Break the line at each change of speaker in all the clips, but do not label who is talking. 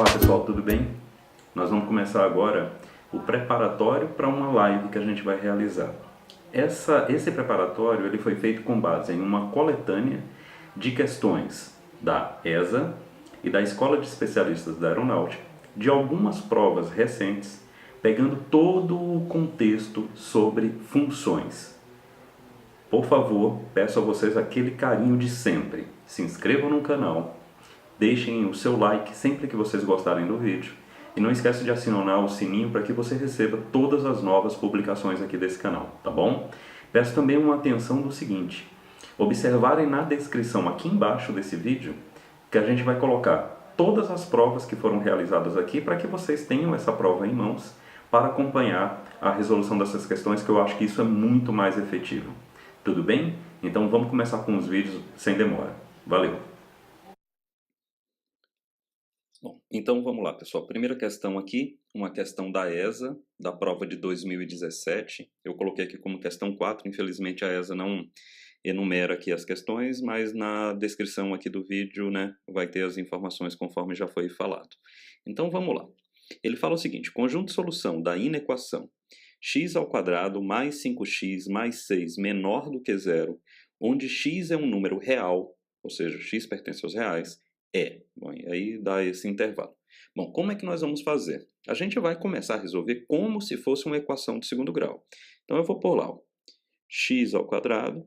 Olá pessoal, tudo bem? Nós vamos começar agora o preparatório para uma live que a gente vai realizar. Esse preparatório ele foi feito com base em uma coletânea de questões da ESA e da Escola de Especialistas da Aeronáutica, de algumas provas recentes, pegando todo o contexto sobre funções. Por favor, peço a vocês aquele carinho de sempre. Se inscrevam no canal, deixem o seu like sempre que vocês gostarem do vídeo e não esqueça de acionar o sininho para que você receba todas as novas publicações aqui desse canal, tá bom? Peço também uma atenção do seguinte: observarem na descrição aqui embaixo desse vídeo que a gente vai colocar todas as provas que foram realizadas aqui para que vocês tenham essa prova em mãos para acompanhar a resolução dessas questões, que eu acho que isso é muito mais efetivo. Tudo bem? Então vamos começar com os vídeos sem demora. Valeu! Bom, então vamos lá, pessoal. Primeira questão aqui, uma questão da ESA, da prova de 2017. Eu coloquei aqui como questão 4, infelizmente a ESA não enumera aqui as questões, mas na descrição aqui do vídeo, né, vai ter as informações conforme já foi falado. Então vamos lá. Ele fala o seguinte: conjunto de solução da inequação x² mais 5x mais 6 menor do que zero, onde x é um número real, ou seja, x pertence aos reais, Bom, e aí dá esse intervalo. Bom, como é que nós vamos fazer? A gente vai começar a resolver como se fosse uma equação de segundo grau. Então eu vou pôr lá, ó, x²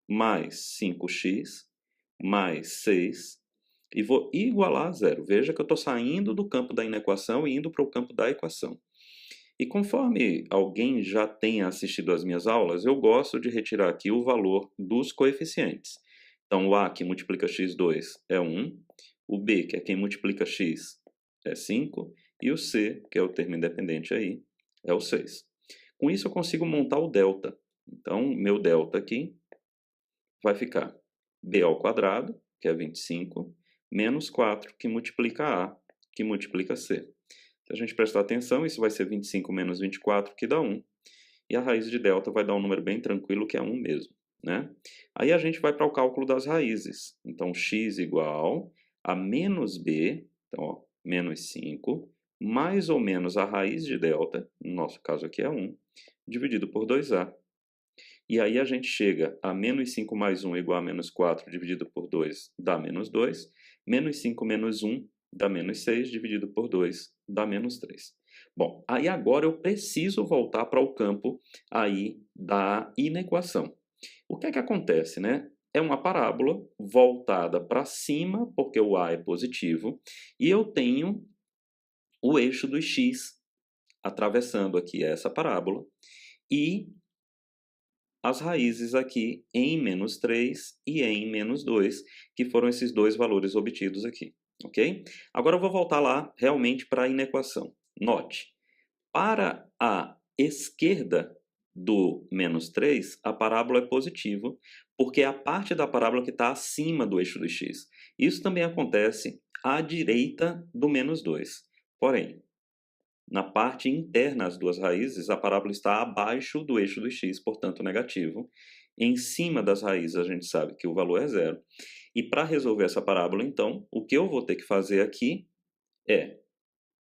mais 5x mais 6 e vou igualar a zero. Veja que eu estou saindo do campo da inequação e indo para o campo da equação. E conforme alguém já tenha assistido às minhas aulas, eu gosto de retirar aqui o valor dos coeficientes. Então, o A que multiplica x2 é 1, o B, que é quem multiplica x, é 5, e o C, que é o termo independente aí, é o 6. Com isso, eu consigo montar o delta. Então, meu delta aqui vai ficar B², que é 25, menos 4, que multiplica A, que multiplica C. Se a gente prestar atenção, isso vai ser 25 menos 24, que dá 1. E a raiz de delta vai dar um número bem tranquilo, que é 1 mesmo, né? Aí a gente vai para o cálculo das raízes. Então, x igual a menos b, então, ó, menos 5, mais ou menos a raiz de delta, no nosso caso aqui é 1, dividido por 2a. E aí a gente chega a menos 5 mais 1 igual a menos 4 dividido por 2 dá menos 2, menos 5 menos 1 dá menos 6 dividido por 2 dá menos 3. Bom, aí agora eu preciso voltar para o campo aí da inequação. O que é que acontece, né? É uma parábola voltada para cima, porque o A é positivo, e eu tenho o eixo do x atravessando aqui essa parábola, e as raízes aqui em menos 3 e em menos 2, que foram esses dois valores obtidos aqui, ok? Agora eu vou voltar lá realmente para a inequação. Note, para a esquerda do menos 3, a parábola é positiva, porque é a parte da parábola que está acima do eixo do x. Isso também acontece à direita do menos 2. Porém, na parte interna às duas raízes, a parábola está abaixo do eixo do x, portanto negativo. Em cima das raízes, a gente sabe que o valor é zero. E para resolver essa parábola, então, o que eu vou ter que fazer aqui é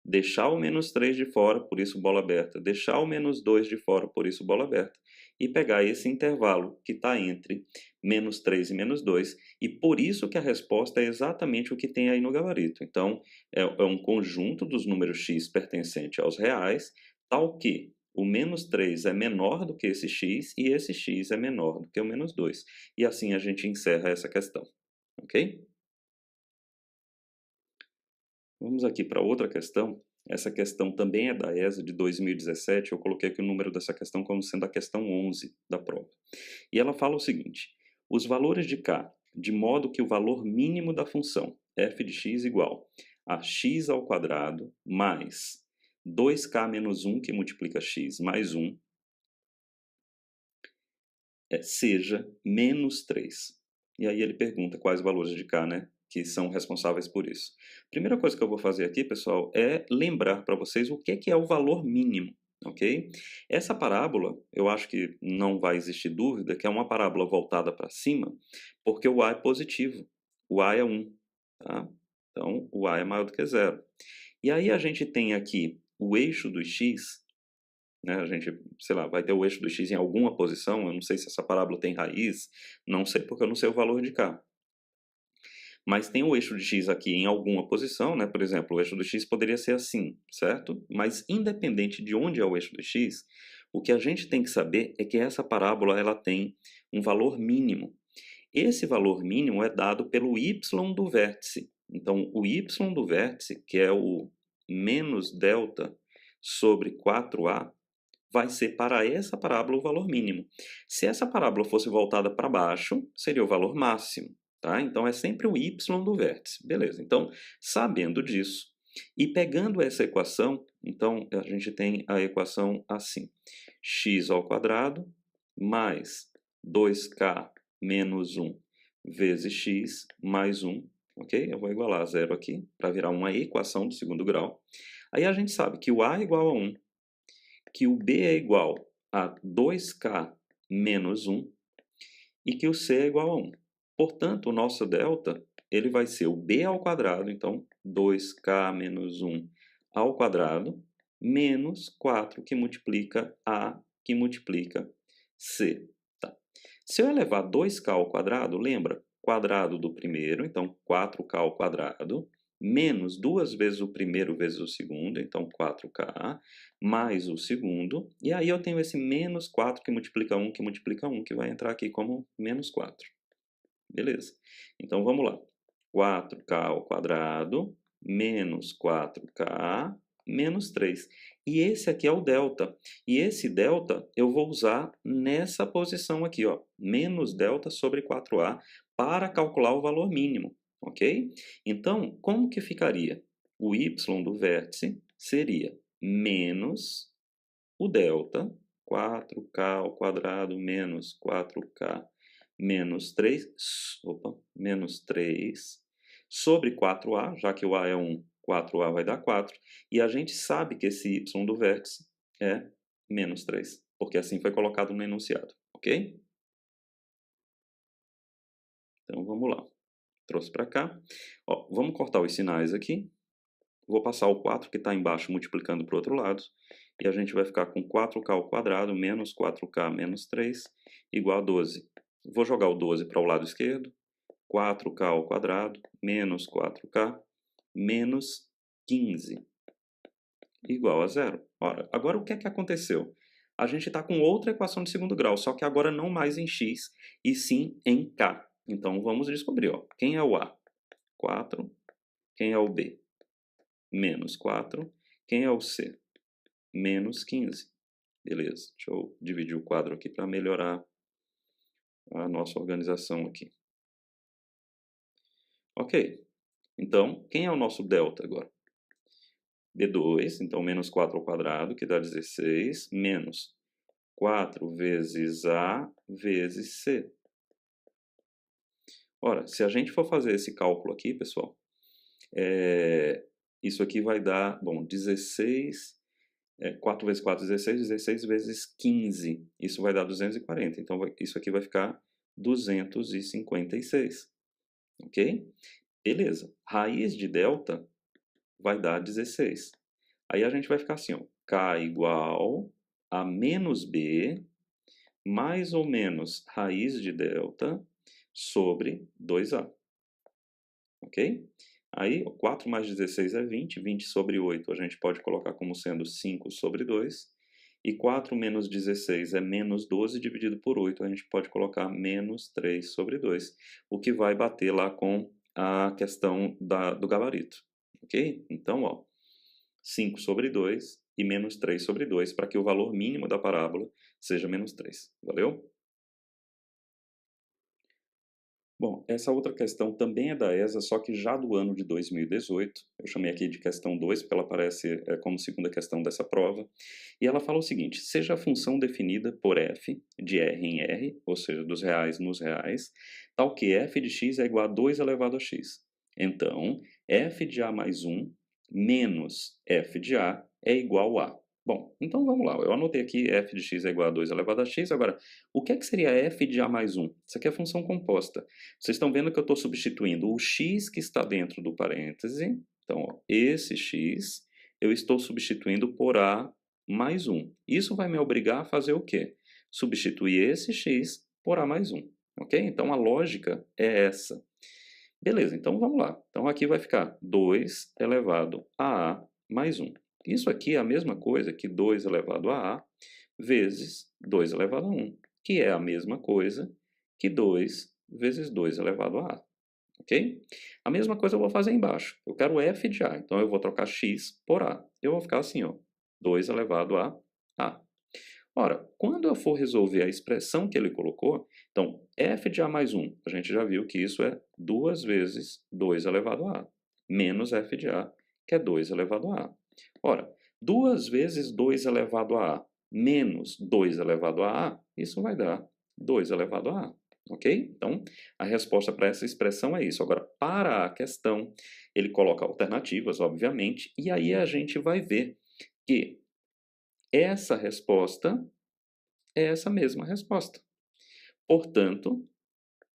deixar o menos 3 de fora, por isso bola aberta, deixar o menos 2 de fora, por isso bola aberta, e pegar esse intervalo que está entre menos 3 e menos 2, e por isso que a resposta é exatamente o que tem aí no gabarito. Então, é um conjunto dos números x pertencente aos reais, tal que o menos 3 é menor do que esse x, e esse x é menor do que o menos 2. E assim a gente encerra essa questão, ok? Vamos aqui para outra questão. Essa questão também é da ESA de 2017. Eu coloquei aqui o número dessa questão como sendo a questão 11 da prova. E ela fala o seguinte: os valores de k, de modo que o valor mínimo da função f de x igual a x² mais 2k menos 1, que multiplica x, mais 1, seja menos 3. E aí ele pergunta quais valores de k, né, que são responsáveis por isso. Primeira coisa que eu vou fazer aqui, pessoal, é lembrar para vocês o que é o valor mínimo, ok? Essa parábola, eu acho que não vai existir dúvida que é uma parábola voltada para cima, porque o A é positivo, o A é 1, tá? Então, o A é maior do que zero. E aí a gente tem aqui o eixo do x, né? A gente, sei lá, vai ter o eixo do x em alguma posição, eu não sei se essa parábola tem raiz, não sei porque eu não sei o valor de k. Mas tem o eixo de x aqui em alguma posição, né? Por exemplo, o eixo do x poderia ser assim, certo? Mas independente de onde é o eixo do x, o que a gente tem que saber é que essa parábola ela tem um valor mínimo. Esse valor mínimo é dado pelo y do vértice. Então, o y do vértice, que é o menos delta sobre 4a, vai ser para essa parábola o valor mínimo. Se essa parábola fosse voltada para baixo, seria o valor máximo. Tá? Então, é sempre o y do vértice. Beleza. Então, sabendo disso e pegando essa equação, então a gente tem a equação assim. X ao quadrado mais 2k menos 1 vezes x mais 1. Ok? Eu vou igualar a zero aqui para virar uma equação do segundo grau. Aí a gente sabe que o a é igual a 1, que o b é igual a 2k menos 1 e que o c é igual a 1. Portanto, o nosso delta ele vai ser o b ao quadrado, então 2k menos 1 ao quadrado, menos 4 que multiplica a que multiplica c. Tá? Se eu elevar 2k ao quadrado, lembra? Quadrado do primeiro, então 4k ao quadrado, menos duas vezes o primeiro vezes o segundo, então 4k, mais o segundo, e aí eu tenho esse menos 4 que multiplica 1, que vai entrar aqui como menos 4. Beleza. Então vamos lá. 4k ao quadrado, menos 4k, menos 3. E esse aqui é o delta. E esse delta eu vou usar nessa posição aqui, ó, menos delta sobre 4a, para calcular o valor mínimo, ok? Então, como que ficaria? O y do vértice seria menos o delta, 4k ao quadrado menos 4k menos 3, menos 3, sobre 4a, já que o a é 1, 4a vai dar 4, e a gente sabe que esse y do vértice é menos 3, porque assim foi colocado no enunciado, ok? Então vamos lá, trouxe para cá. Ó, vamos cortar os sinais aqui. Vou passar o 4 que está embaixo multiplicando para o outro lado. E a gente vai ficar com 4k ao quadrado menos 4k menos 3 igual a 12. Vou jogar o 12 para o lado esquerdo. 4k ao quadrado menos 4k menos 15 igual a zero. Ora, agora o que é que aconteceu? A gente está com outra equação de segundo grau, só que agora não mais em x, e sim em k. Então vamos descobrir. Ó. Quem é o a? 4. Quem é o b? Menos 4. Quem é o C? Menos 15. Beleza, deixa eu dividir o quadro aqui para melhorar a nossa organização aqui. Ok, então, quem é o nosso delta agora? B2, então menos 4 ao quadrado, que dá 16, menos 4 vezes A vezes C. Ora, se a gente for fazer esse cálculo aqui, pessoal, isso aqui vai dar, bom, 16... 4 vezes 4, 16, 16 vezes 15. Isso vai dar 240. Então, isso aqui vai ficar 256. Ok? Beleza. Raiz de delta vai dar 16. Aí a gente vai ficar assim, ó. K igual a menos B, mais ou menos raiz de delta, sobre 2A. Ok? Aí, 4 mais 16 é 20, 20 sobre 8 a gente pode colocar como sendo 5 sobre 2, e 4 menos 16 é menos 12 dividido por 8, a gente pode colocar menos 3 sobre 2, o que vai bater lá com a questão do gabarito, ok? Então, ó, 5 sobre 2 e menos 3 sobre 2, para que o valor mínimo da parábola seja menos 3, valeu? Bom, essa outra questão também é da ESA, só que já do ano de 2018. Eu chamei aqui de questão 2, porque ela aparece como segunda questão dessa prova. E ela fala o seguinte: seja a função definida por f, de r em r, ou seja, dos reais nos reais, tal que f de x é igual a 2 elevado a x. Então, f de a mais 1 menos f de a é igual a... Bom, então vamos lá. Eu anotei aqui f de x é igual a 2 elevado a x. Agora, o que seria f de a mais 1? Isso aqui é função composta. Vocês estão vendo que eu estou substituindo o x que está dentro do parêntese Então, ó, esse x eu estou substituindo por a mais 1. Isso vai me obrigar a fazer o quê? Substituir esse x por a mais 1. Ok? Então, a lógica é essa. Beleza, então vamos lá. Então, aqui vai ficar 2 elevado a mais 1. Isso aqui é a mesma coisa que 2 elevado a vezes 2 elevado a 1, que é a mesma coisa que 2 vezes 2 elevado a ok? A mesma coisa eu vou fazer embaixo. Eu quero f de a, então eu vou trocar x por a. Eu vou ficar assim, ó, 2 elevado a a. Ora, quando eu for resolver a expressão que ele colocou, então f de a mais 1, a gente já viu que isso é 2 vezes 2 elevado a a, menos f de a, que é 2 elevado a a. Ora, 2 vezes 2 elevado a a menos 2 elevado a a, isso vai dar 2 elevado a a. Ok? Então, a resposta para essa expressão é isso. Agora, para a questão, ele coloca alternativas, obviamente, e aí a gente vai ver que essa resposta é essa mesma resposta. Portanto,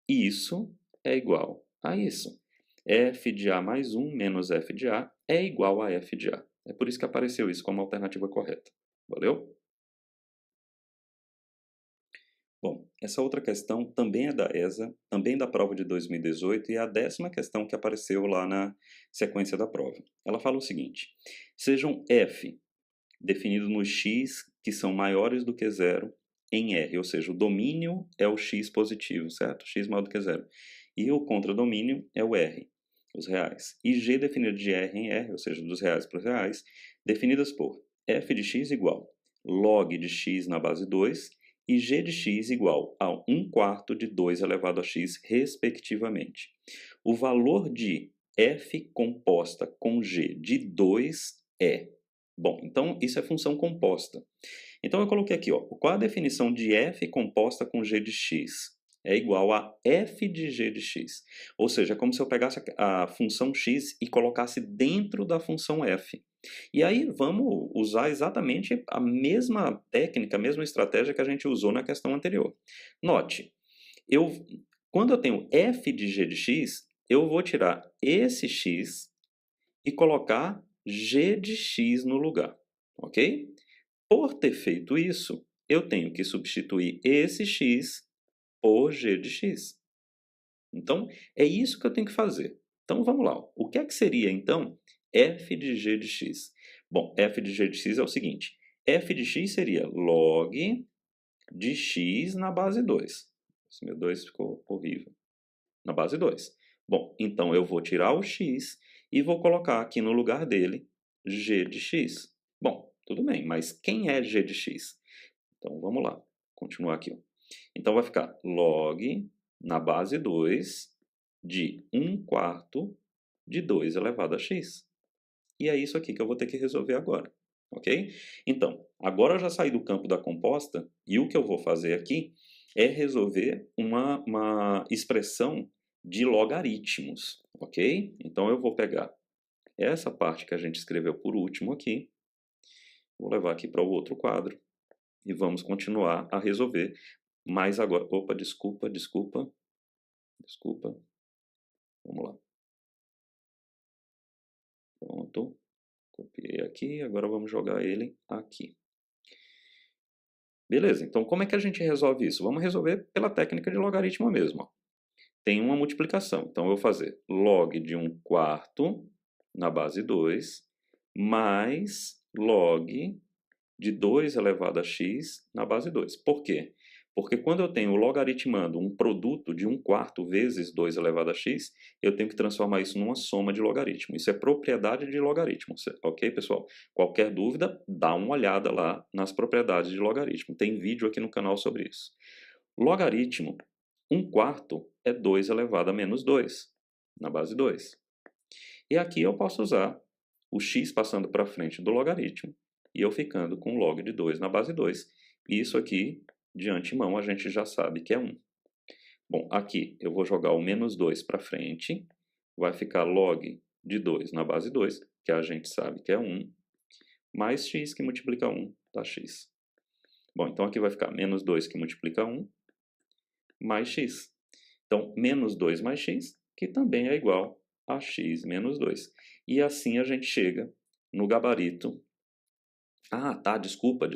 isso é igual a isso. F de A mais 1 menos F de A é igual a F de A. É por isso que apareceu isso como alternativa correta. Valeu? Bom, essa outra questão também é da ESA, também da prova de 2018 e é a 10ª questão que apareceu lá na sequência da prova. Ela fala o seguinte: sejam f definido nos x que são maiores do que zero em R, ou seja, o domínio é o x positivo, certo? X maior do que zero. E o contradomínio é o R, os reais. E G definido de R em R, ou seja, dos reais para os reais, definidas por f de x igual log de x na base 2 e g de x igual a 1/4 de 2 elevado a x, respectivamente. O valor de f composta com g de 2 é... Bom, então isso é função composta. Então eu coloquei aqui, ó, qual a definição de f composta com g de x? É igual a f de g de x. Ou seja, é como se eu pegasse a função x e colocasse dentro da função f. E aí vamos usar exatamente a mesma técnica, a mesma estratégia que a gente usou na questão anterior. Note, quando eu tenho f de g de x, eu vou tirar esse x e colocar g de x no lugar, ok? Por ter feito isso, eu tenho que substituir esse x por g de x. Então, é isso que eu tenho que fazer. Então, vamos lá. O que é que seria, então, f de g de x? Bom, f de g de x é o seguinte. F de x seria log de x na base 2. Esse meu 2 ficou horrível. Na base 2. Bom, então eu vou tirar o x e vou colocar aqui no lugar dele g de x. Bom, tudo bem, mas quem é g de x? Então, vamos lá. Continuar aqui. Ó. Então, vai ficar log na base 2 de 1/4 de 2 elevado a x. E é isso aqui que eu vou ter que resolver agora. Ok? Então, agora eu já saí do campo da composta e o que eu vou fazer aqui é resolver uma expressão de logaritmos. Ok? Então, eu vou pegar essa parte que a gente escreveu por último aqui, vou levar aqui para o outro quadro e vamos continuar a resolver. Mas agora... Opa, desculpa. Vamos lá. Pronto. Copiei aqui, agora vamos jogar ele aqui. Beleza, então como é que a gente resolve isso? Vamos resolver pela técnica de logaritmo mesmo. Ó. Tem uma multiplicação, então eu vou fazer log de 1/4 na base 2 mais log de 2 elevado a x na base 2. Por quê? Porque quando eu tenho logaritmando um produto de 1/4 vezes 2 elevado a x, eu tenho que transformar isso numa soma de logaritmo. Isso é propriedade de logaritmo, ok, pessoal? Qualquer dúvida, dá uma olhada lá nas propriedades de logaritmo. Tem vídeo aqui no canal sobre isso. Logaritmo, 1/4 é 2 elevado a menos 2, na base 2. E aqui eu posso usar o x passando para frente do logaritmo e eu ficando com log de 2 na base 2. E isso aqui, de antemão, a gente já sabe que é 1. Bom, aqui eu vou jogar o menos 2 para frente, vai ficar log de 2 na base 2, que a gente sabe que é 1, mais x que multiplica 1 dá x. Bom, então aqui vai ficar menos 2 que multiplica 1, mais x. Então, menos 2 mais x, que também é igual a x menos 2. E assim a gente chega no gabarito. Ah, tá, desculpa,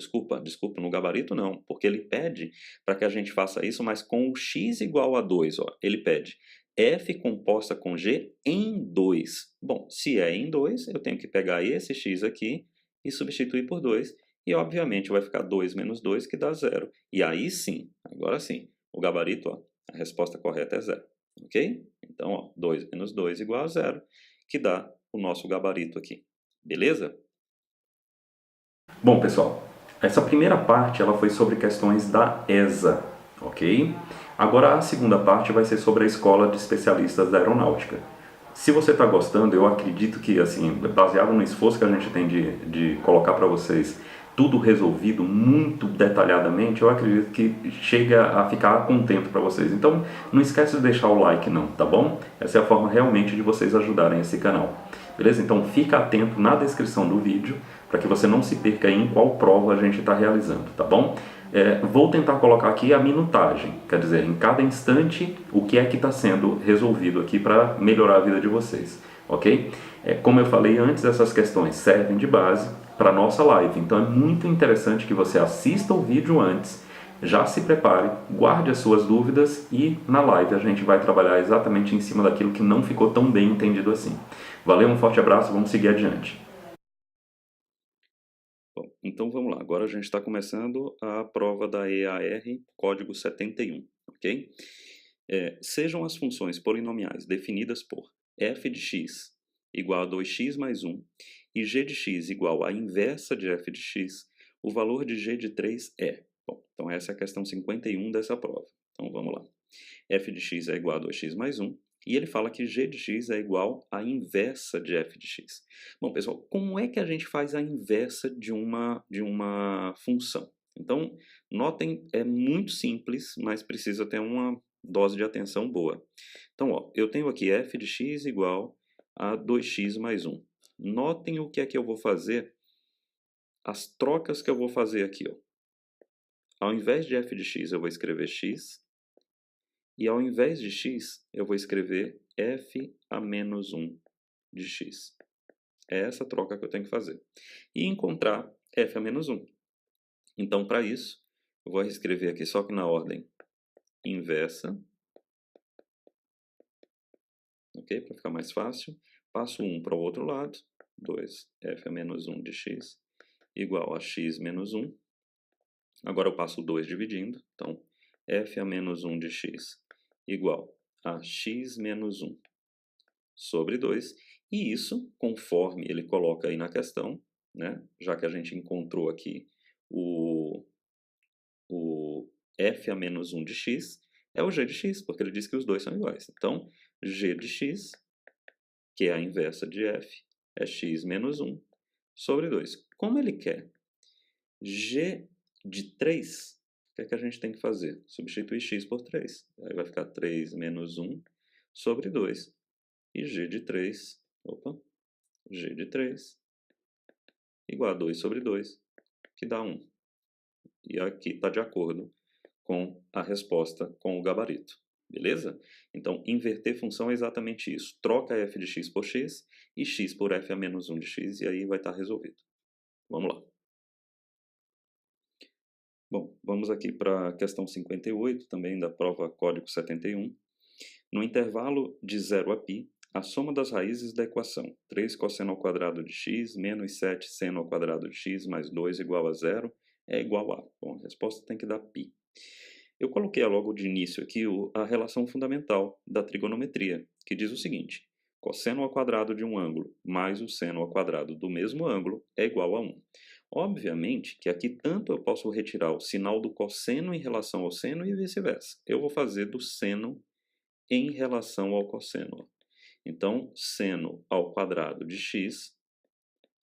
no gabarito não, porque ele pede para que a gente faça isso, mas com o x igual a 2, ó, ele pede f composta com g em 2. Bom, se é em 2, eu tenho que pegar esse x aqui e substituir por 2, e obviamente vai ficar 2 menos 2, que dá 0. E aí sim, agora sim, o gabarito, ó, a resposta correta é 0, ok? Então, ó, 2 menos 2 igual a 0, que dá o nosso gabarito aqui, beleza? Bom, pessoal, essa primeira parte ela foi sobre questões da ESA, ok? Agora a segunda parte vai ser sobre a Escola de Especialistas da Aeronáutica. Se você está gostando, eu acredito que, assim, baseado no esforço que a gente tem de colocar para vocês tudo resolvido muito detalhadamente, eu acredito que chega a ficar contento para vocês. Então, não esquece de deixar o like não, tá bom? Essa é a forma realmente de vocês ajudarem esse canal. Beleza? Então, fica atento na descrição do vídeo para que você não se perca em qual prova a gente está realizando, tá bom? Vou tentar colocar aqui a minutagem, quer dizer, em cada instante, o que é que está sendo resolvido aqui para melhorar a vida de vocês, ok? Como eu falei antes, essas questões servem de base para a nossa live, então é muito interessante que você assista o vídeo antes, já se prepare, guarde as suas dúvidas e na live a gente vai trabalhar exatamente em cima daquilo que não ficou tão bem entendido assim. Valeu, um forte abraço, vamos seguir adiante. Bom, então vamos lá, agora a gente está começando a prova da EAR, código 71, ok? Sejam as funções polinomiais definidas por f de x igual a 2x mais 1 e g de x igual à inversa de f de x, o valor de g de 3 é... Bom, então essa é a questão 51 dessa prova. Então vamos lá. F de x é igual a 2x mais 1, e ele fala que g de x é igual à inversa de f de x. Bom, pessoal, como é que a gente faz a inversa de uma função? Então, notem, é muito simples, mas precisa ter uma dose de atenção boa. Então, ó, eu tenho aqui f de x igual a 2x mais 1. Notem o que é que eu vou fazer, as trocas que eu vou fazer aqui, ó. Ao invés de f de x, eu vou escrever x, e ao invés de x, eu vou escrever f a menos 1 de x. É essa troca que eu tenho que fazer. E encontrar f a menos 1. Então, para isso, eu vou escrever aqui só que na ordem inversa. Ok? Para ficar mais fácil. Passo 1 para o outro lado. 2, f a menos 1 de x igual a x menos 1. Agora eu passo 2 dividindo. Então, f a menos 1 de x igual a x menos 1 sobre 2. E isso, conforme ele coloca aí na questão, né, já que a gente encontrou aqui o f a menos 1 de x, é o g de x, porque ele diz que os dois são iguais. Então, g de x, que é a inversa de f, é x menos 1 sobre 2. Como ele quer g de 3, o que é que a gente tem que fazer? Substituir x por 3. Aí vai ficar 3 menos 1 sobre 2. E g de 3, g de 3 igual a 2 sobre 2, que dá 1. E aqui está de acordo com a resposta com o gabarito. Beleza? Então, inverter função é exatamente isso. Troca f de x por x e x por f a menos 1 de x, e aí vai estar resolvido. Vamos lá. Bom, vamos aqui para a questão 58, também da prova código 71. No intervalo de 0 a π, a soma das raízes da equação 3 cosseno ao quadrado de x menos 7 seno ao quadrado de x mais 2 igual a 0 é igual a... Bom, a resposta tem que dar π. Eu coloquei logo de início aqui a relação fundamental da trigonometria, que diz o seguinte: cosseno ao quadrado de um ângulo mais o seno ao quadrado do mesmo ângulo é igual a 1. Obviamente que aqui tanto eu posso retirar o sinal do cosseno em relação ao seno e vice-versa. Eu vou fazer do seno em relação ao cosseno. Então, seno ao quadrado de x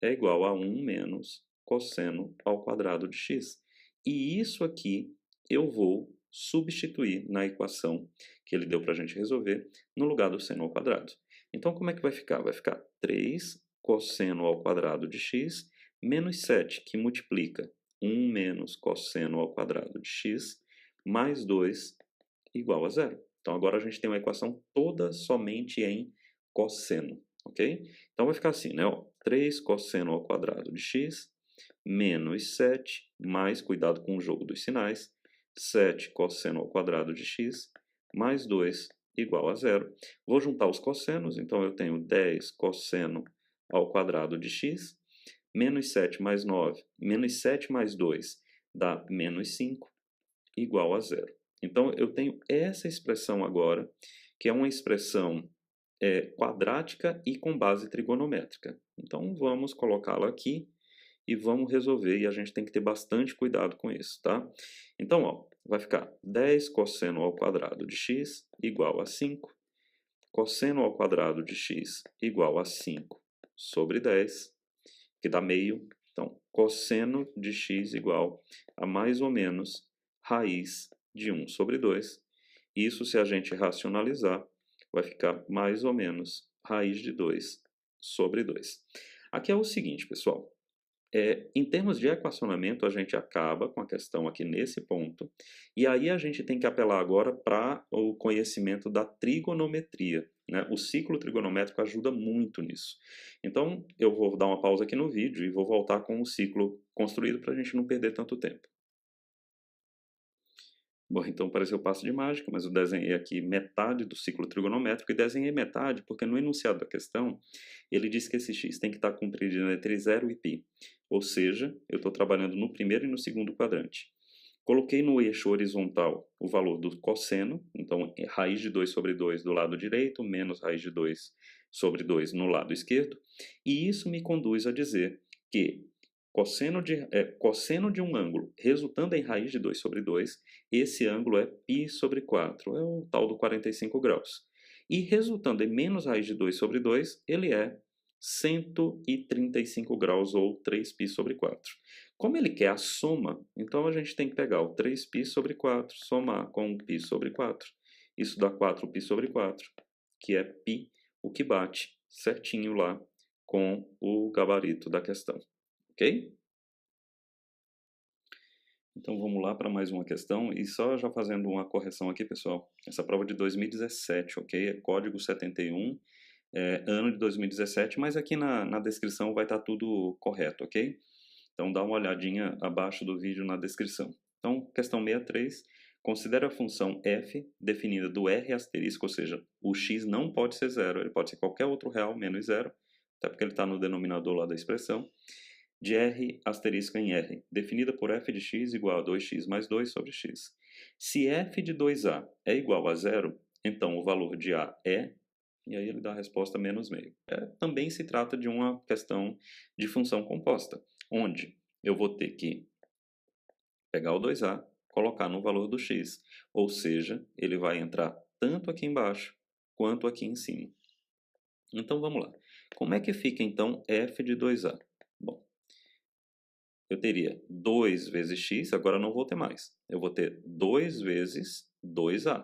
é igual a 1 menos cosseno ao quadrado de x. E isso aqui eu vou substituir na equação que ele deu para a gente resolver no lugar do seno ao quadrado. Então, como é que vai ficar? Vai ficar 3 cosseno ao quadrado de x menos 7, que multiplica 1 menos cosseno ao quadrado de x mais 2 igual a 0. Então, agora a gente tem uma equação toda somente em cosseno, ok? Então vai ficar assim, né? Ó, 3 cosseno ao quadrado de x menos 7, mais, cuidado com o jogo dos sinais, 7 cosseno ao quadrado de x mais 2 igual a zero. Vou juntar os cossenos, então eu tenho 10 cosseno ao quadrado de x, menos 7 mais 9, menos 7 mais 2 dá menos 5, igual a zero. Então, eu tenho essa expressão agora, que é uma expressão quadrática e com base trigonométrica. Então, vamos colocá-la aqui e vamos resolver, e a gente tem que ter bastante cuidado com isso, tá? Então, ó, vai ficar 10 cosseno ao quadrado de x igual a 5, cosseno ao quadrado de x igual a 5 sobre 10, que dá meio. Então, cosseno de x igual a mais ou menos raiz de 1 sobre 2. Isso, se a gente racionalizar, vai ficar mais ou menos raiz de 2 sobre 2. Aqui é o seguinte, pessoal. Em termos de equacionamento, a gente acaba com a questão aqui nesse ponto, e aí a gente tem que apelar agora para o conhecimento da trigonometria, né? O ciclo trigonométrico ajuda muito nisso. Então, eu vou dar uma pausa aqui no vídeo e vou voltar com o ciclo construído para a gente não perder tanto tempo. Bom, então pareceu passo de mágica, mas eu desenhei aqui metade do ciclo trigonométrico e desenhei metade porque no enunciado da questão ele diz que esse x tem que estar compreendido entre 0 e π, ou seja, eu estou trabalhando no primeiro e no segundo quadrante. Coloquei no eixo horizontal o valor do cosseno, então raiz de 2 sobre 2 do lado direito, menos raiz de 2 sobre 2 no lado esquerdo, e isso me conduz a dizer que cosseno de um ângulo resultando em raiz de 2 sobre 2, esse ângulo é π sobre 4, é o tal do 45 graus. E resultando em menos raiz de 2 sobre 2, ele é 135 graus ou 3π sobre 4. Como ele quer a soma, então a gente tem que pegar o 3π sobre 4, somar com o π sobre 4. Isso dá 4π sobre 4, que é π, o que bate certinho lá com o gabarito da questão. Ok? Então vamos lá para mais uma questão, e só já fazendo uma correção aqui, pessoal. Essa prova é de 2017, ok? É código 71, ano de 2017, mas aqui na descrição vai estar tudo correto, ok? Então dá uma olhadinha abaixo do vídeo na descrição. Então, questão 63, considera a função f definida do r asterisco, ou seja, o x não pode ser zero, ele pode ser qualquer outro real menos zero, até porque ele está no denominador lá da expressão, de r asterisco em r, definida por f de x igual a 2x mais 2 sobre x. Se f de 2a é igual a zero, então o valor de a é, e aí ele dá a resposta menos meio. Também se trata de uma questão de função composta, onde eu vou ter que pegar o 2a, colocar no valor do x, ou seja, ele vai entrar tanto aqui embaixo quanto aqui em cima. Então vamos lá. Como é que fica então f de 2a? Bom, eu teria 2 vezes x, agora não vou ter mais. Eu vou ter 2 vezes 2a,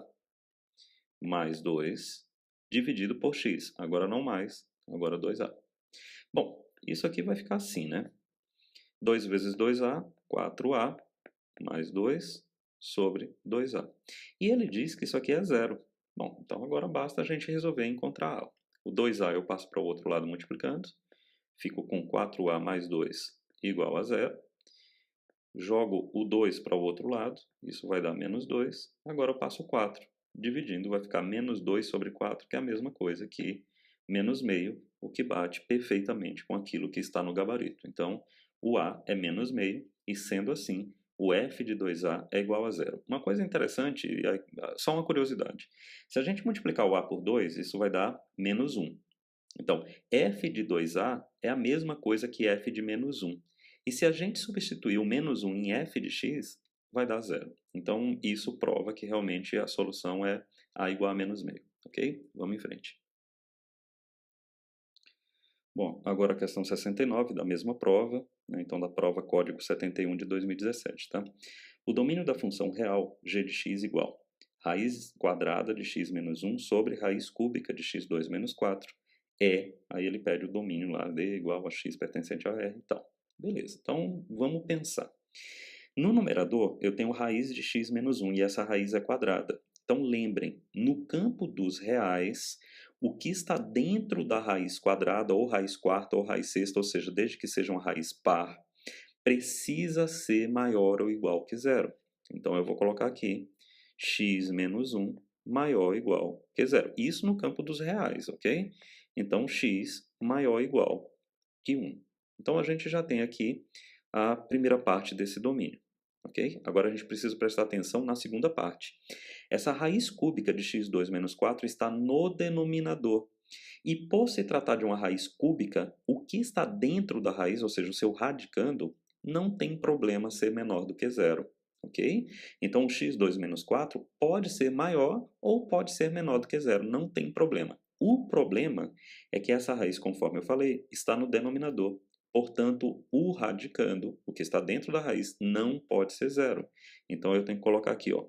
mais 2 dividido por x. Agora não mais, agora 2a. Bom, isso aqui vai ficar assim, né? 2 vezes 2a, 4a, mais 2 sobre 2a. E ele diz que isso aqui é zero. Bom, então agora basta a gente resolver encontrar a. O 2a eu passo para o outro lado multiplicando. Fico com 4a mais 2 igual a zero. Jogo o 2 para o outro lado, isso vai dar menos 2. Agora eu passo 4. Dividindo vai ficar menos 2 sobre 4, que é a mesma coisa que menos meio, o que bate perfeitamente com aquilo que está no gabarito. Então, o A é menos meio, e sendo assim, o f de 2a é igual a zero. Uma coisa interessante, só uma curiosidade. Se a gente multiplicar o A por 2, isso vai dar menos 1. Então, f de 2a é a mesma coisa que f de menos 1. E se a gente substituir o menos 1 em f de x, vai dar zero. Então, isso prova que realmente a solução é a igual a menos meio. Ok? Vamos em frente. Bom, agora a questão 69 da mesma prova, né? Então da prova código 71 de 2017, tá? O domínio da função real g de x igual raiz quadrada de x menos 1 sobre raiz cúbica de x2 menos 4 aí ele pede o domínio lá, d igual a x pertencente a r e tal. Beleza, então vamos pensar. No numerador, eu tenho raiz de x menos 1 e essa raiz é quadrada. Então lembrem, no campo dos reais, o que está dentro da raiz quadrada, ou raiz quarta, ou raiz sexta, ou seja, desde que seja uma raiz par, precisa ser maior ou igual que zero. Então, eu vou colocar aqui x menos 1 maior ou igual que zero. Isso no campo dos reais, ok? Então, x maior ou igual que 1. Então, a gente já tem aqui a primeira parte desse domínio, ok? Agora, a gente precisa prestar atenção na segunda parte. Essa raiz cúbica de x2 menos 4 está no denominador. E por se tratar de uma raiz cúbica, o que está dentro da raiz, ou seja, o seu radicando, não tem problema ser menor do que zero, ok? Então, o x2 menos 4 pode ser maior ou pode ser menor do que zero, não tem problema. O problema é que essa raiz, conforme eu falei, está no denominador. Portanto, o radicando, o que está dentro da raiz, não pode ser zero. Então, eu tenho que colocar aqui, ó,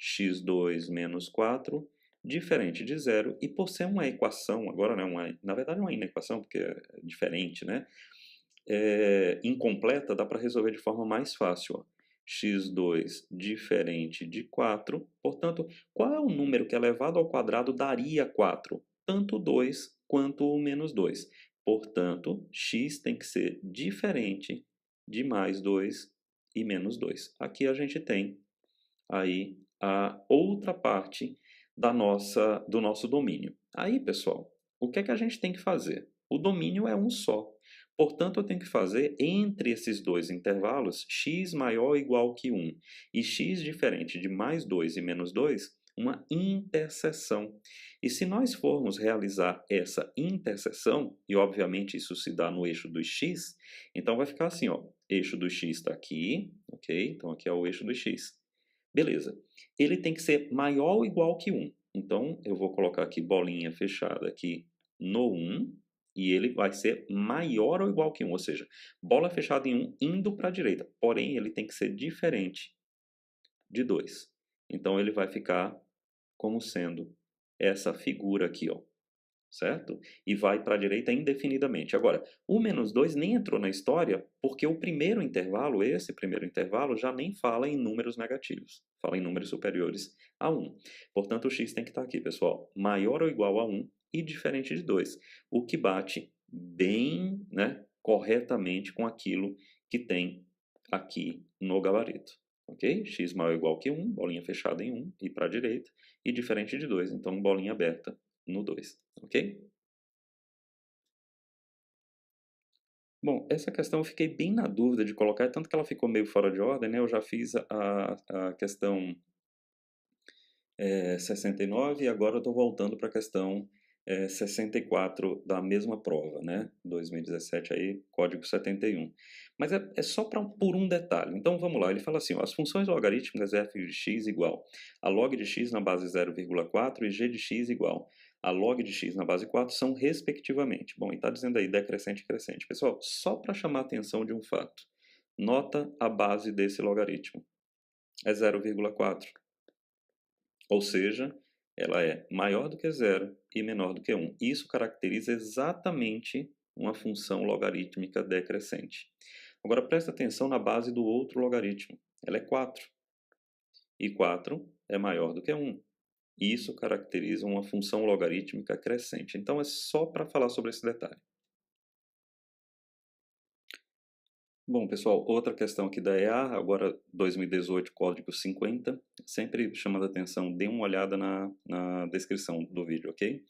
x2 menos 4 diferente de zero, e por ser uma equação, agora não é na verdade não é inequação, porque é diferente, né? Incompleta, dá para resolver de forma mais fácil. Ó. x2 diferente de 4, portanto, qual é o número que elevado ao quadrado daria 4? Tanto 2 quanto o menos 2. Portanto, x tem que ser diferente de mais 2 e menos 2. Aqui a gente tem aí a outra parte do nosso domínio. Aí, pessoal, o que é que a gente tem que fazer? O domínio é um só. Portanto, eu tenho que fazer entre esses dois intervalos, x maior ou igual que 1 e x diferente de mais 2 e menos 2, uma interseção. E se nós formos realizar essa interseção, e obviamente isso se dá no eixo dos x, então vai ficar assim, ó, eixo do x está aqui, ok? Então aqui é o eixo do x. Beleza. Ele tem que ser maior ou igual que 1. Então, eu vou colocar aqui bolinha fechada aqui no 1, e ele vai ser maior ou igual que 1, ou seja, bola fechada em 1 indo para a direita. Porém, ele tem que ser diferente de 2. Então, ele vai ficar como sendo essa figura aqui, ó, certo? E vai para a direita indefinidamente. Agora, o menos 2 nem entrou na história, porque o primeiro intervalo, esse primeiro intervalo, já nem fala em números negativos, fala em números superiores a 1. Portanto, o x tem que estar aqui, pessoal, maior ou igual a 1 e diferente de 2, o que bate bem, né, corretamente com aquilo que tem aqui no gabarito. Ok? X maior ou igual que 1, bolinha fechada em 1 e para a direita, e diferente de 2, então bolinha aberta no 2, ok? Bom, essa questão eu fiquei bem na dúvida de colocar, tanto que ela ficou meio fora de ordem, né? Eu já fiz a questão 69 e agora eu estou voltando para a questão 64 da mesma prova, né? 2017 aí, código 71. Mas é só por um detalhe. Então vamos lá, ele fala assim, ó, as funções logarítmicas f de x igual a log de x na base 0,4 e g de x igual a log de x na base 4 são respectivamente. Bom, e está dizendo aí decrescente e crescente. Pessoal, só para chamar a atenção de um fato. Nota a base desse logaritmo. É 0,4. Ou seja, ela é maior do que zero e menor do que 1. Isso caracteriza exatamente uma função logarítmica decrescente. Agora presta atenção na base do outro logaritmo. Ela é 4. E 4 é maior do que 1. Isso caracteriza uma função logarítmica crescente. Então é só para falar sobre esse detalhe. Bom, pessoal, outra questão aqui da EA, agora 2018, código 50. Sempre chamando a atenção, dê uma olhada na descrição do vídeo, ok?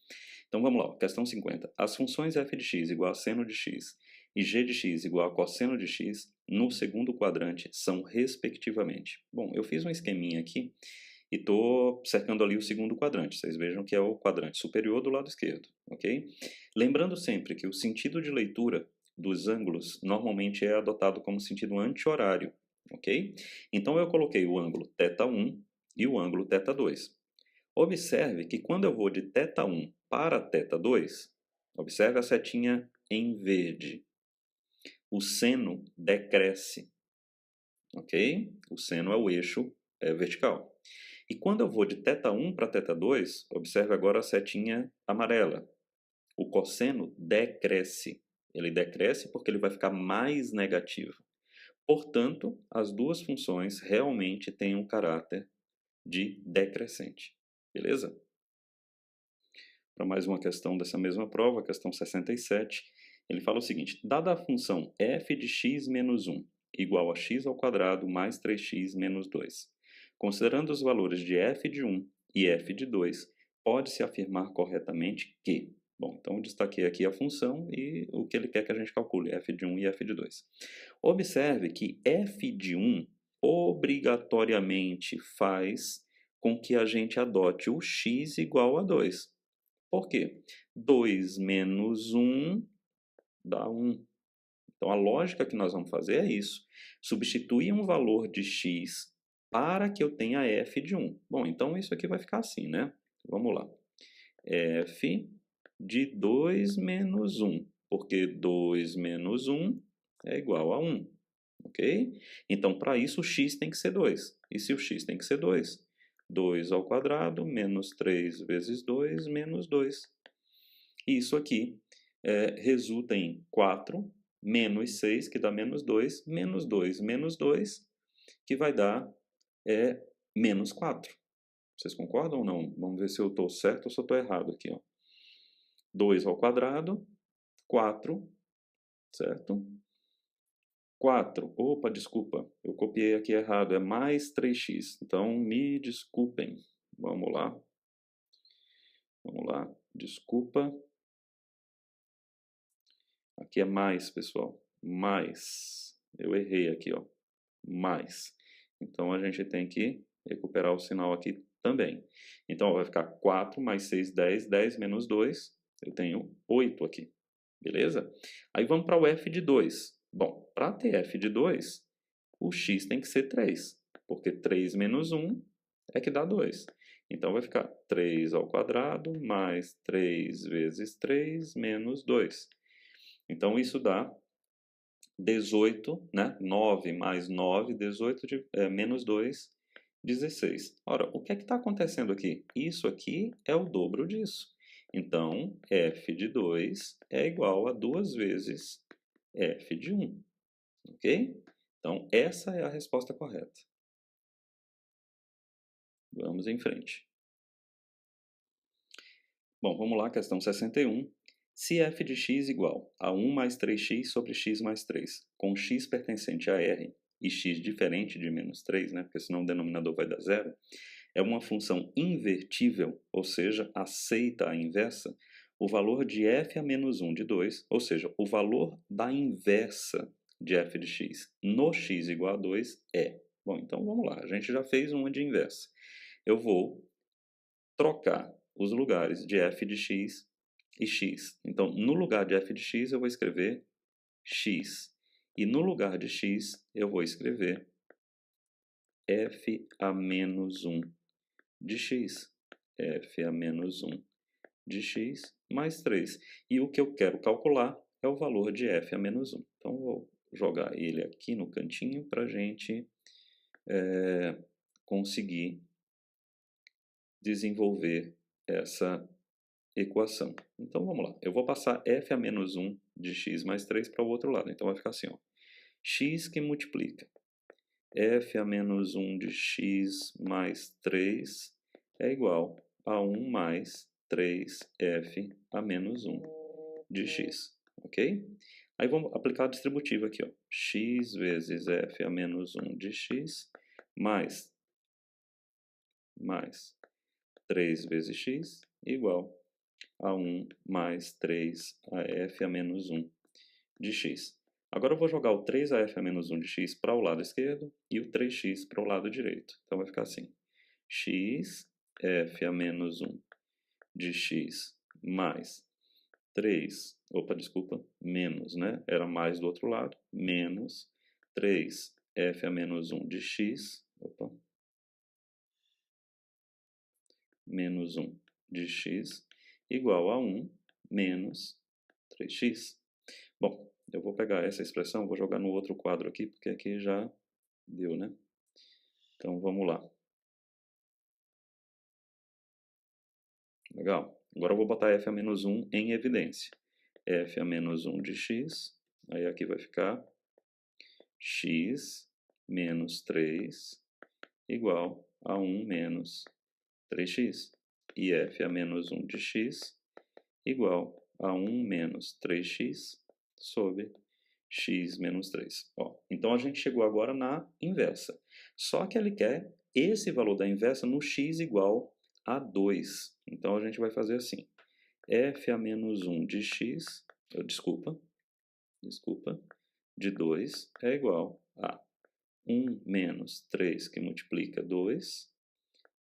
Então vamos lá, questão 50. As funções f de x igual a seno de x e g de x igual a cosseno de x no segundo quadrante são respectivamente. Bom, eu fiz um esqueminha aqui e estou cercando ali o segundo quadrante. Vocês vejam que é o quadrante superior do lado esquerdo, ok? Lembrando sempre que o sentido de leitura dos ângulos normalmente é adotado como sentido anti-horário, ok? Então eu coloquei o ângulo θ1 e o ângulo θ2. Observe que quando eu vou de θ1 para θ2, observe a setinha em verde. O seno decresce, ok? O seno é o eixo vertical. E quando eu vou de θ1 para θ2, observe agora a setinha amarela. O cosseno decresce. Ele decresce porque ele vai ficar mais negativo. Portanto, as duas funções realmente têm um caráter de decrescente. Beleza? para mais uma questão dessa mesma prova, questão 67. Ele fala o seguinte: dada a função f de x menos 1 igual a x ao quadrado mais 3x menos 2, considerando os valores de f de 1 e f de 2, pode-se afirmar corretamente que... Bom, então eu destaquei aqui a função e o que ele quer que a gente calcule, f de 1 e f de 2. Observe que f de 1 obrigatoriamente faz com que a gente adote o x igual a 2. Por quê? 2 menos 1 dá 1. Então, a lógica que nós vamos fazer é isso. Substituir um valor de x para que eu tenha f de 1. Bom, então isso aqui vai ficar assim, né? Vamos lá. F de 2 menos 1, porque 2 menos 1 é igual a 1, ok? Então, para isso, o x tem que ser 2. E se o x tem que ser 2? 2 ao quadrado menos 3 vezes 2 menos 2. Isso aqui resulta em 4 menos 6, que dá menos 2 menos 2, que vai dar menos 4. Vocês concordam ou não? Vamos ver se eu estou certo ou se eu estou errado aqui. Ó. 2 ao quadrado, 4, certo? 4, opa, desculpa, eu copiei aqui errado, é mais 3x. Então, me desculpem. Vamos lá. Vamos lá, desculpa. Aqui é mais, pessoal. Mais. Eu errei aqui, ó. Mais. Então, a gente tem que recuperar o sinal aqui também. Então, vai ficar 4 mais 6, 10. 10 menos 2, eu tenho 8 aqui. Beleza? Aí vamos para o f de 2. Bom, para ter f de 2, o x tem que ser 3. Porque 3 menos 1 é que dá 2. Então, vai ficar 3 ao quadrado mais 3 vezes 3 menos 2. Então, isso dá 18, né? 9 mais 9, 18 menos 2, 16. Ora, o que é que está acontecendo aqui? Isso aqui é o dobro disso. Então, f de 2 é igual a 2 vezes f de 1. Ok? Então, essa é a resposta correta. Vamos em frente. Bom, vamos lá, questão 61. Se f de x igual a 1 mais 3x sobre x mais 3, com x pertencente a R e x diferente de menos 3, né, porque senão o denominador vai dar zero, é uma função invertível, ou seja, aceita a inversa, o valor de f a menos 1 de 2, ou seja, o valor da inversa de f de x no x igual a 2 é... Bom, então vamos lá, a gente já fez uma de inversa. Eu vou trocar os lugares de f de x e x. Então, no lugar de f de x, eu vou escrever x. E no lugar de x, eu vou escrever f a menos 1 de x. F a menos 1 de x mais 3. E o que eu quero calcular é o valor de f a menos 1. Então, vou jogar ele aqui no cantinho para a gente conseguir desenvolver essa equação. Então, vamos lá. Eu vou passar f a menos 1 de x mais 3 para o outro lado. Então, vai ficar assim, ó. X que multiplica f a menos 1 de x mais 3 é igual a 1 mais 3f a menos 1 de x. Ok? Aí, vamos aplicar a distributiva aqui, ó. X vezes f a menos 1 de x mais 3 vezes x igual a 1 mais 3 a f a menos 1 de x. Agora eu vou jogar o 3af a menos 1 de x para o lado esquerdo e o 3x para o lado direito. Então vai ficar assim, x f a menos 1 de x mais 3, menos, né? Era mais do outro lado, menos 3f a menos 1 de x, menos 1 de x, igual a 1 menos 3x. Bom, eu vou pegar essa expressão, vou jogar no outro quadro aqui, porque aqui já deu, né? Então, vamos lá. Legal. Agora eu vou botar f a menos 1 em evidência. F a menos 1 de x, aí aqui vai ficar x menos 3 igual a 1 menos 3x. E f a menos 1 de x igual a 1 menos 3x sobre x menos 3. Ó, então a gente chegou agora na inversa. Só que ele quer esse valor da inversa no x igual a 2. Então a gente vai fazer assim. F a menos 1 de x, desculpa, de 2 é igual a 1 menos 3 que multiplica 2,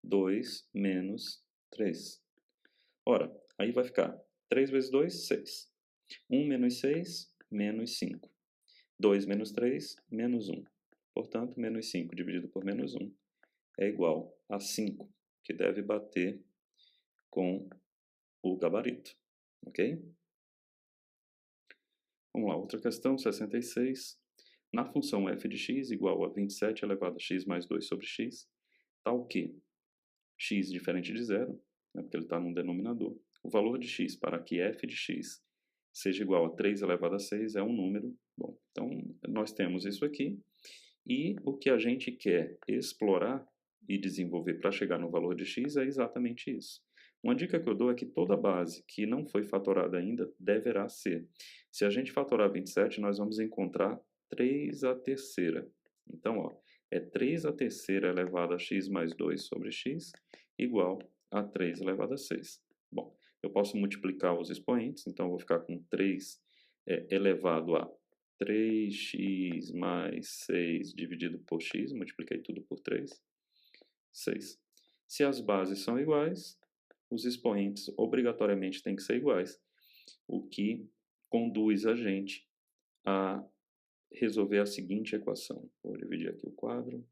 2 menos 3. Ora, aí vai ficar 3 vezes 2, 6. 1 menos 6, menos 5. 2 menos 3, menos 1. Portanto, menos 5 dividido por menos 1 é igual a 5, que deve bater com o gabarito. Ok? Vamos lá, outra questão, 66. Na função f de x igual a 27 elevado a x mais 2 sobre x, tal que x diferente de zero, né, porque ele está no denominador, o valor de x para que f de x seja igual a 3 elevado a 6 é um número. Bom, então nós temos isso aqui, e o que a gente quer explorar e desenvolver para chegar no valor de x é exatamente isso. Uma dica que eu dou é que toda base que não foi fatorada ainda deverá ser. Se a gente fatorar 27, nós vamos encontrar 3 à terceira. Então, ó, é 3 à terceira elevado a x mais 2 sobre x igual a 3 elevado a 6. Bom, eu posso multiplicar os expoentes, então eu vou ficar com 3 elevado a 3x mais 6 dividido por x, multipliquei tudo por 3, 6. Se as bases são iguais, os expoentes obrigatoriamente têm que ser iguais, o que conduz a gente a resolver a seguinte equação. Vou dividir aqui o quadro.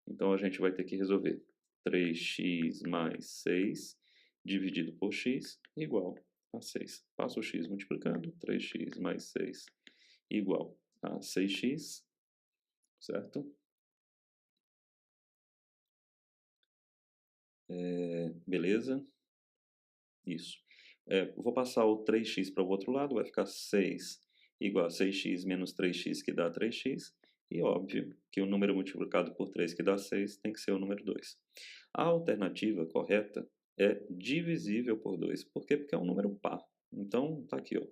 Então, a gente vai ter que resolver 3x mais 6 dividido por x igual a 6. Passo o x multiplicando, 3x mais 6 igual a 6x, certo? Beleza? Isso. Vou passar o 3x para o outro lado, vai ficar 6 igual a 6x menos 3x, que dá 3x. E óbvio que o número multiplicado por 3, que dá 6, tem que ser o número 2. A alternativa correta é divisível por 2. Por quê? Porque é um número par. Então, tá aqui, ó.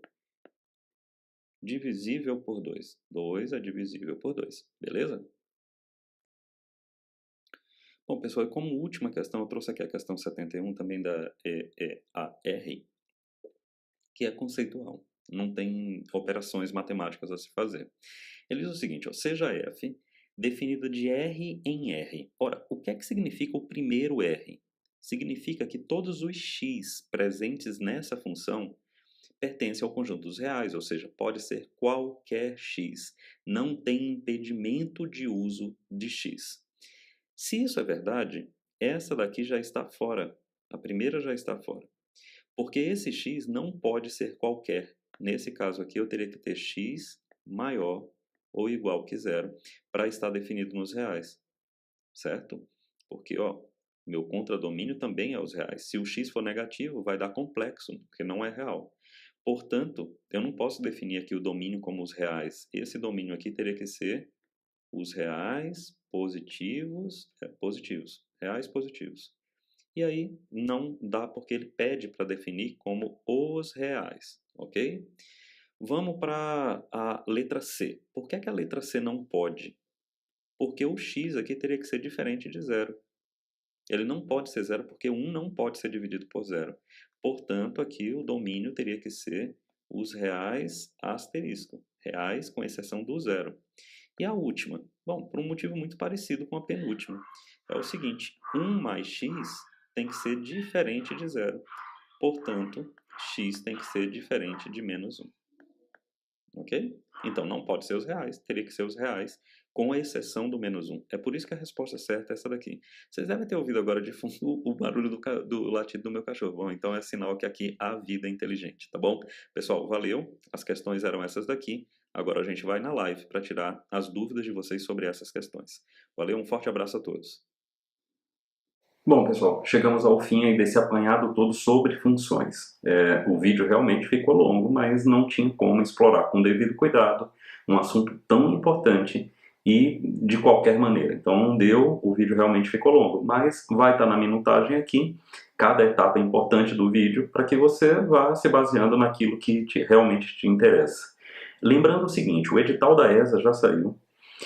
Divisível por 2. 2 é divisível por 2. Beleza? Bom, pessoal, e como última questão, eu trouxe aqui a questão 71, também da EEAR, que é conceitual. Não tem operações matemáticas a se fazer. Ele diz o seguinte, ó, seja f definida de R em R. Ora, o que é que significa o primeiro R? Significa que todos os x presentes nessa função pertencem ao conjunto dos reais, ou seja, pode ser qualquer x. Não tem impedimento de uso de x. Se isso é verdade, essa daqui já está fora. A primeira já está fora. Porque esse x não pode ser qualquer. Nesse caso aqui, eu teria que ter x maior ou igual que zero para estar definido nos reais, certo? Porque, ó, meu contradomínio também é os reais. Se o x for negativo, vai dar complexo, porque não é real. Portanto, eu não posso definir aqui o domínio como os reais. Esse domínio aqui teria que ser os reais positivos, reais positivos. E aí não dá porque ele pede para definir como os reais, ok? Vamos para a letra C. Por que a letra C não pode? Porque o x aqui teria que ser diferente de zero. Ele não pode ser zero porque 1 não pode ser dividido por zero. Portanto, aqui o domínio teria que ser os reais asterisco. Reais com exceção do zero. E a última? Bom, por um motivo muito parecido com a penúltima. É o seguinte, 1 mais x tem que ser diferente de zero. Portanto, x tem que ser diferente de menos 1. Ok? Então, não pode ser os reais, teria que ser os reais, com a exceção do menos 1. É por isso que a resposta certa é essa daqui. Vocês devem ter ouvido agora de fundo o barulho do latido do meu cachorro. Bom, então é sinal que aqui há vida inteligente, tá bom? Pessoal, valeu. As questões eram essas daqui. Agora a gente vai na live para tirar as dúvidas de vocês sobre essas questões. Valeu, um forte abraço a todos. Bom, pessoal, chegamos ao fim aí desse apanhado todo sobre funções. O vídeo realmente ficou longo, mas não tinha como explorar com devido cuidado um assunto tão importante e de qualquer maneira. Então não deu, o vídeo realmente ficou longo, mas vai estar na minutagem aqui cada etapa importante do vídeo para que você vá se baseando naquilo que realmente te interessa. Lembrando o seguinte, o edital da ESA já saiu,